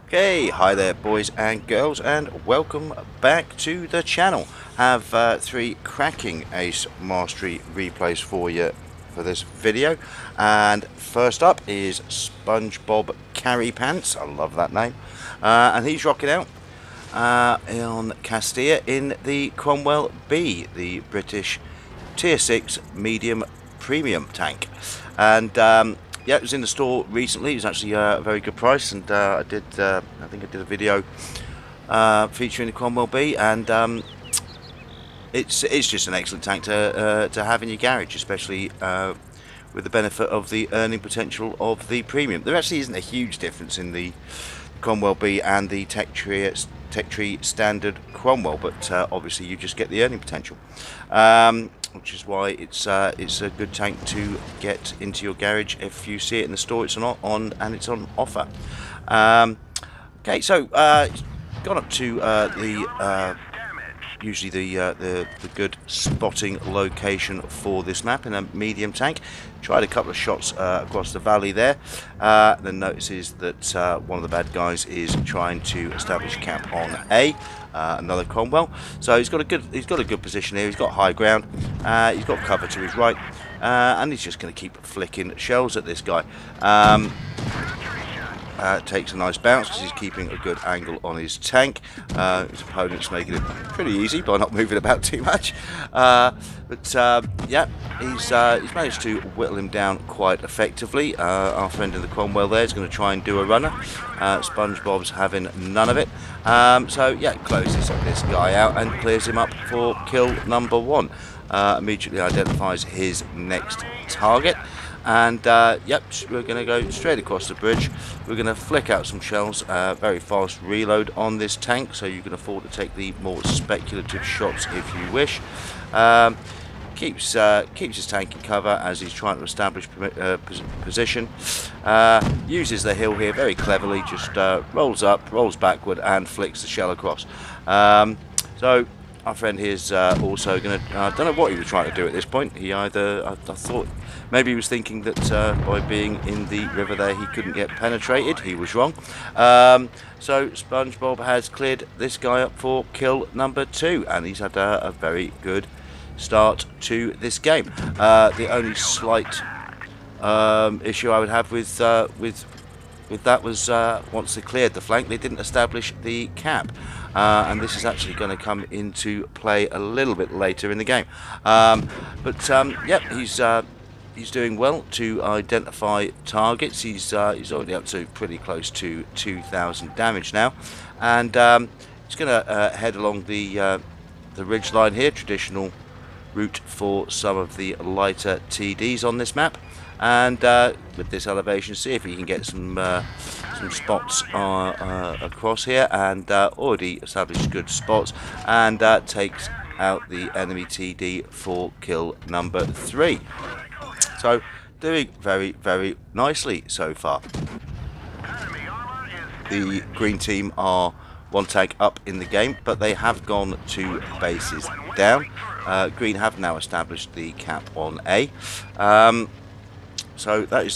Okay, hi there boys and girls, and welcome back to the channel. Have three cracking Ace Mastery replays for you for this video. And first up is SpongeBob Carry Pants. I love that name. And he's rocking out on Castilla in the Cromwell B, the British Tier 6 medium premium tank. And yeah, it was in the store recently. It was actually a very good price, and I think I did a video featuring the Cromwell B, and it's just an excellent tank to have in your garage, especially with the benefit of the earning potential of the premium. There actually isn't a huge difference in the Cromwell B and the Tech Tree standard Cromwell, but obviously you just get the earning potential. Which is why it's a good tank to get into your garage. If you see it in the store, it's on and it's on offer. Okay, so it's gone up to usually the good spotting location for this map in a medium tank. Tried a couple of shots across the valley there, then notices that one of the bad guys is trying to establish camp on A. Another Cromwell, so he's got a good position here. He's got high ground, he's got cover to his right, and he's just going to keep flicking shells at this guy. Takes a nice bounce because he's keeping a good angle on his tank. His opponent's making it pretty easy by not moving about too much, but yeah, he's managed to whittle him down quite effectively. Our friend in the Cromwell there is going to try and do a runner. SpongeBob's having none of it, so yeah, closes this guy out and clears him up for kill number 1. Immediately identifies his next target. And yep, we're going to go straight across the bridge. We're going to flick out some shells, very fast reload on this tank, so you can afford to take the more speculative shots if you wish. Keeps his tank in cover as he's trying to establish position. Uses the hill here very cleverly, just rolls up, rolls backward, and flicks the shell across. So our friend here is also going to, I don't know what he was trying to do at this point. He either, I thought, maybe he was thinking that by being in the river there he couldn't get penetrated. He was wrong. So SpongeBob has cleared this guy up for kill number 2, and he's had a very good start to this game. The only slight issue I would have with that was once they cleared the flank, they didn't establish the cap, and this is actually going to come into play a little bit later in the game. Yep, he's doing well to identify targets. He's already up to pretty close to 2,000 damage now, and he's going to head along the ridge line here, traditional route for some of the lighter TDs on this map. And with this elevation, see if he can get some spots across here, and already established good spots, and takes out the enemy TD for kill number 3. So doing very, very nicely so far. The green team are one tank up in the game, but they have gone 2 bases down. Green have now established the cap on A. So that is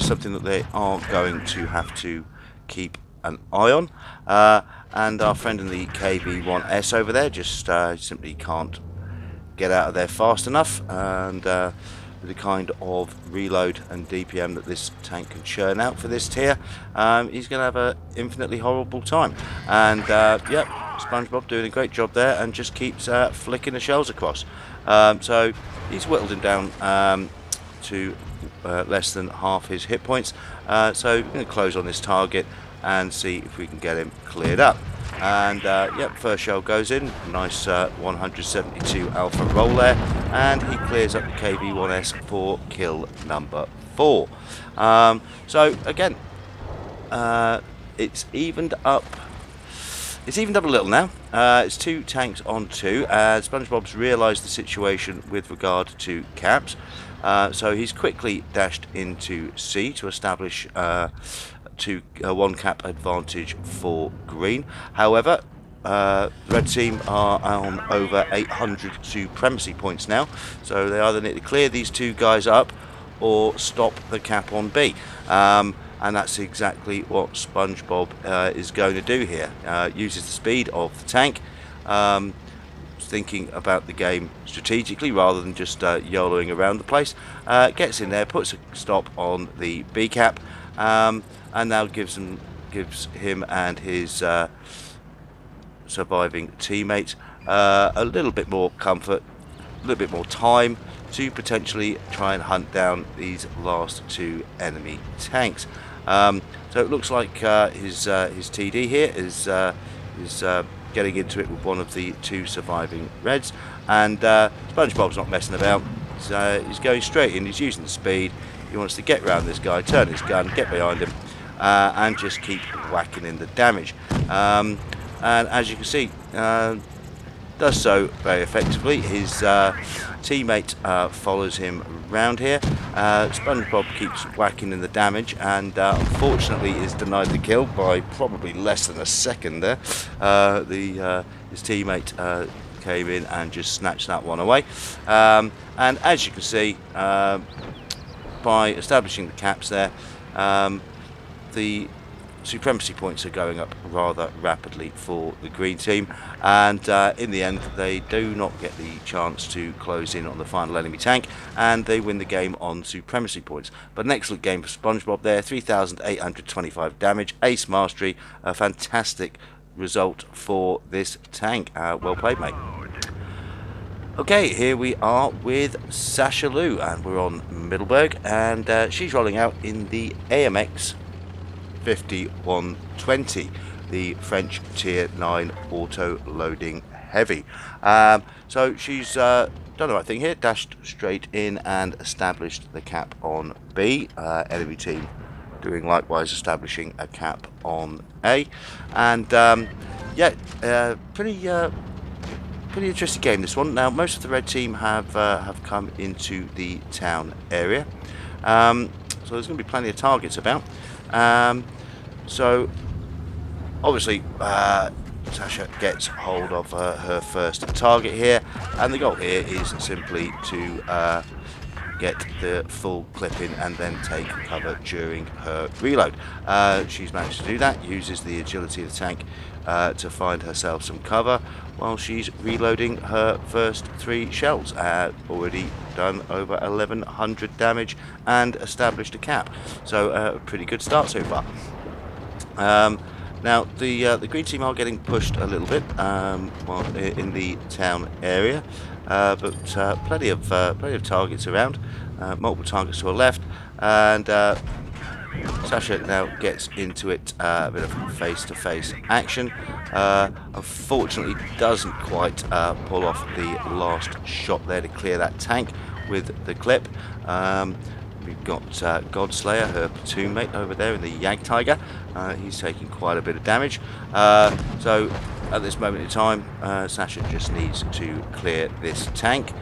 something that they are going to have to keep an eye on. And our friend in the KB1S over there just simply can't get out of there fast enough. And with the kind of reload and DPM that this tank can churn out for this tier, he's going to have an infinitely horrible time. And yep, SpongeBob doing a great job there and just keeps flicking the shells across. So he's whittled him down to less than half his hit points, so we're going to close on this target and see if we can get him cleared up. And yep, first shell goes in, nice 172 alpha roll there, and he clears up the KB1S for kill number 4. So again, it's evened up. It's evened up a little now. It's 2 tanks on 2. SpongeBob's realised the situation with regard to caps. So he's quickly dashed into C to establish one cap advantage for green. However, the red team are on over 800 supremacy points now, so they either need to clear these 2 guys up or stop the cap on B. and that's exactly what SpongeBob is going to do here. Uses the speed of the tank, thinking about the game strategically rather than just YOLOing around the place. Gets in there, puts a stop on the B cap, and now gives him and his surviving teammate a little bit more comfort, a little bit more time to potentially try and hunt down these last two enemy tanks. So it looks like his TD here is getting into it with one of the two surviving Reds, and SpongeBob's not messing about. He's going straight in. He's using the speed. He wants to get around this guy, turn his gun, get behind him, and just keep whacking in the damage. And as you can see, does so very effectively. His teammate follows him around here. SpongeBob keeps whacking in the damage, and unfortunately is denied the kill by probably less than a second there. His teammate came in and just snatched that one away. And as you can see, by establishing the caps there, the supremacy points are going up rather rapidly for the green team, and in the end they do not get the chance to close in on the final enemy tank, and they win the game on supremacy points. But an excellent game for SpongeBob there. 3,825 damage, ace mastery, a fantastic result for this tank. Well played, mate. Okay, here we are with Sasha Lou, and we're on Middleburg, and she's rolling out in the AMX 5120, the French Tier 9 auto loading heavy. So she's done the right thing here, dashed straight in and established the cap on B. Enemy team doing likewise, establishing a cap on A. And pretty interesting game, this one. Now most of the red team have come into the town area, so there's going to be plenty of targets about. So obviously Sasha gets hold of her first target here, and the goal here is simply to get the full clip in and then take cover during her reload. She's managed to do that, uses the agility of the tank to find herself some cover while she's reloading her first 3 shells. Already done over 1,100 damage and established a cap, so a pretty good start so far. Now the green team are getting pushed a little bit while in the town area, but plenty of targets around, multiple targets to her left, and Sasha now gets into it, a bit of face-to-face action. Unfortunately doesn't quite pull off the last shot there to clear that tank with the clip. We've got Godslayer, her platoon mate over there in the Yag Tiger. He's taking quite a bit of damage. So at this moment in time, Sasha just needs to clear this tank,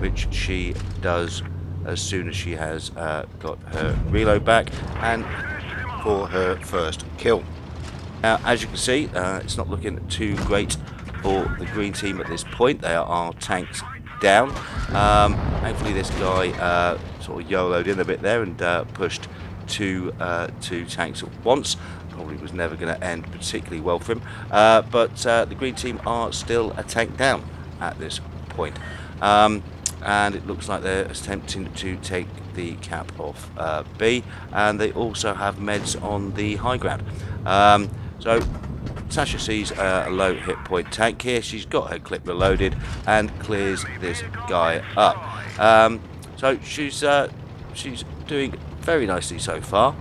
which she does as soon as she has got her reload back and for her first kill. Now, as you can see, it's not looking too great for the green team at this point. There are tanks down. Thankfully this guy sort of YOLO'd in a bit there and pushed two tanks at once. Probably was never going to end particularly well for him, but the green team are still a tank down at this point, and it looks like they're attempting to take the cap off B, and they also have meds on the high ground. So Sasha sees a low hit point tank here. She's got her clip reloaded and clears this guy up. So she's doing very nicely so far.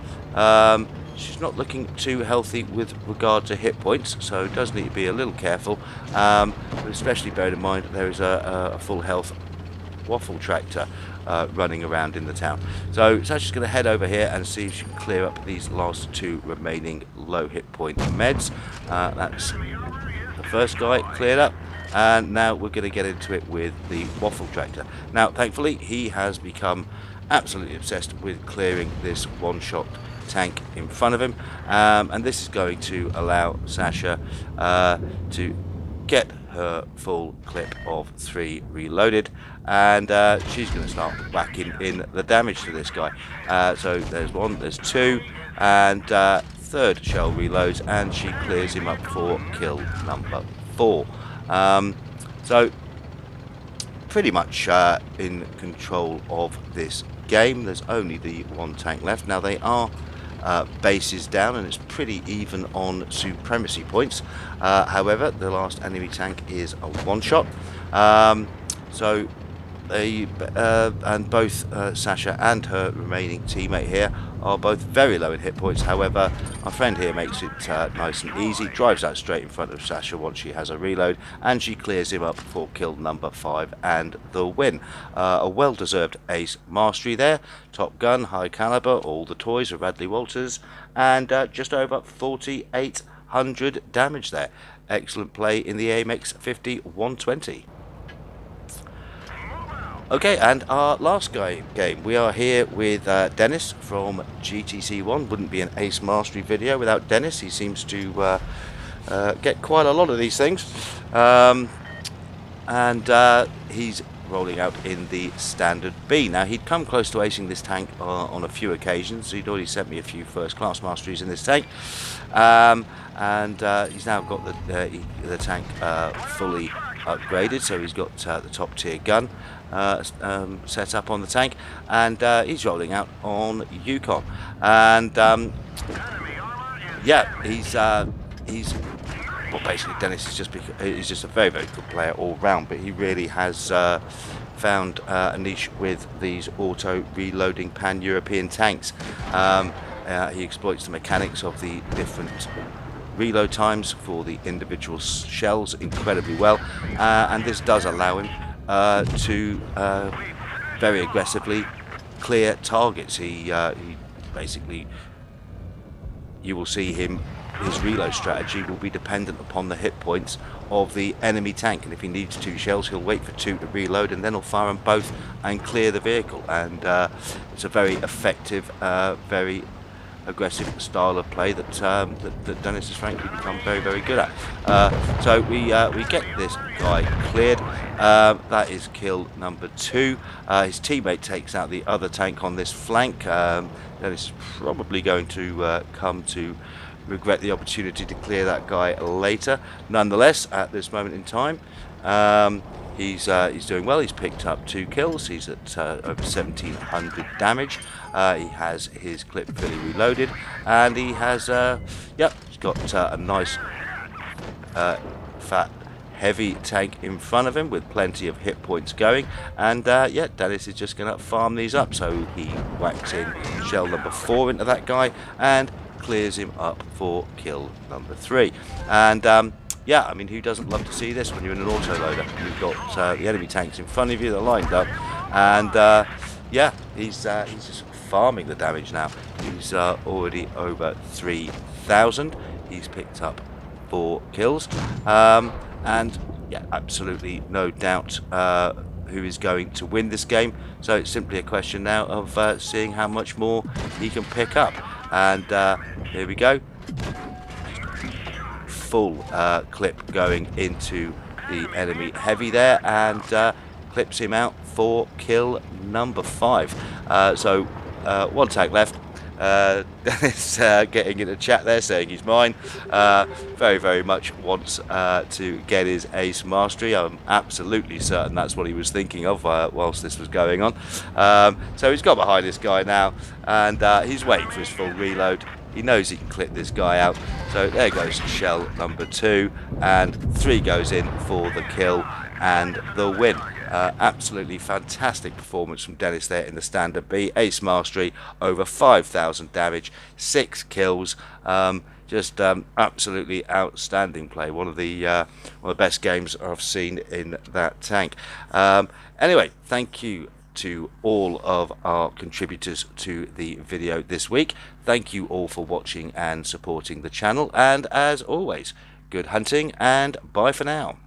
She's not looking too healthy with regard to hit points, so does need to be a little careful, but especially bear in mind that there is a full health waffle tractor running around in the town. So Sasha's going to head over here and see if she can clear up these last 2 remaining low hit point meds. That's the first guy cleared up, and now we're going to get into it with the waffle tractor. Now thankfully he has become absolutely obsessed with clearing this one-shot tank in front of him, and this is going to allow Sasha to get her full clip of 3 reloaded, and she's going to start whacking in the damage to this guy. So there's 1, there's 2, and 3rd shell reloads, and she clears him up for kill number 4. So pretty much in control of this game. There's only the 1 tank left. Now they are bases down, and it's pretty even on supremacy points. However, the last enemy tank is a 1-shot. So they and both Sasha and her remaining teammate here are both very low in hit points. However, our friend here makes it nice and easy, drives out straight in front of Sasha once she has a reload, and she clears him up for kill number 5 and the win. A well-deserved ace mastery there. Top gun, high caliber, all the toys of Radley Walters, and just over 4,800 damage there. Excellent play in the AMX 50-120. Okay, and our last game, we are here with Dennis from GTC1. Wouldn't be an Ace Mastery video without Dennis. He seems to get quite a lot of these things. And he's rolling out in the Standard B. Now, he'd come close to acing this tank on a few occasions. He'd already sent me a few first-class masteries in this tank. And he's now got the tank fully upgraded, so he's got the top tier gun set up on the tank, and he's rolling out on Yukon. And yeah, he's well, basically Dennis is just a very, very good player all round, but he really has found a niche with these auto reloading pan-European tanks. He exploits the mechanics of the different reload times for the individual shells incredibly well, and this does allow him to very aggressively clear targets. He basically, you will see his reload strategy will be dependent upon the hit points of the enemy tank, and if he needs 2 shells, he'll wait for 2 to reload, and then he'll fire them both and clear the vehicle. And it's a very effective, very aggressive style of play that that Dennis has frankly become very, very good at. So we get this guy cleared. That is kill number 2. His teammate takes out the other tank on this flank. Dennis is probably going to come to regret the opportunity to clear that guy later. Nonetheless, at this moment in time, he's doing well. He's picked up 2 kills. He's at over 1,700 damage. He has his clip fully reloaded, and he has he's got a nice fat heavy tank in front of him with plenty of hit points going. And yeah, Dennis is just going to farm these up. So he whacks in shell number 4 into that guy and clears him up for kill number 3. And yeah, I mean, who doesn't love to see this when you're in an autoloader? You've got the enemy tanks in front of you, they're lined up, and yeah, he's just farming the damage now. He's already over 3,000. He's picked up 4 kills, and yeah, absolutely no doubt who is going to win this game. So it's simply a question now of seeing how much more he can pick up. And here we go. Full clip going into the enemy heavy there, and clips him out for kill number 5. So 1 tank left. Dennis getting in the chat there saying he's mine. Very, very much wants to get his ace mastery. I'm absolutely certain that's what he was thinking of whilst this was going on. So he's got behind this guy now, and he's waiting for his full reload. He knows he can clip this guy out. So there goes shell number 2, and 3 goes in for the kill and the win. Absolutely fantastic performance from Dennis there in the Standard B. Ace Mastery, over 5,000 damage, 6 kills. Just absolutely outstanding play. One of the best games I've seen in that tank. Anyway, thank you to all of our contributors to the video this week. Thank you all for watching and supporting the channel, and as always, good hunting and bye for now.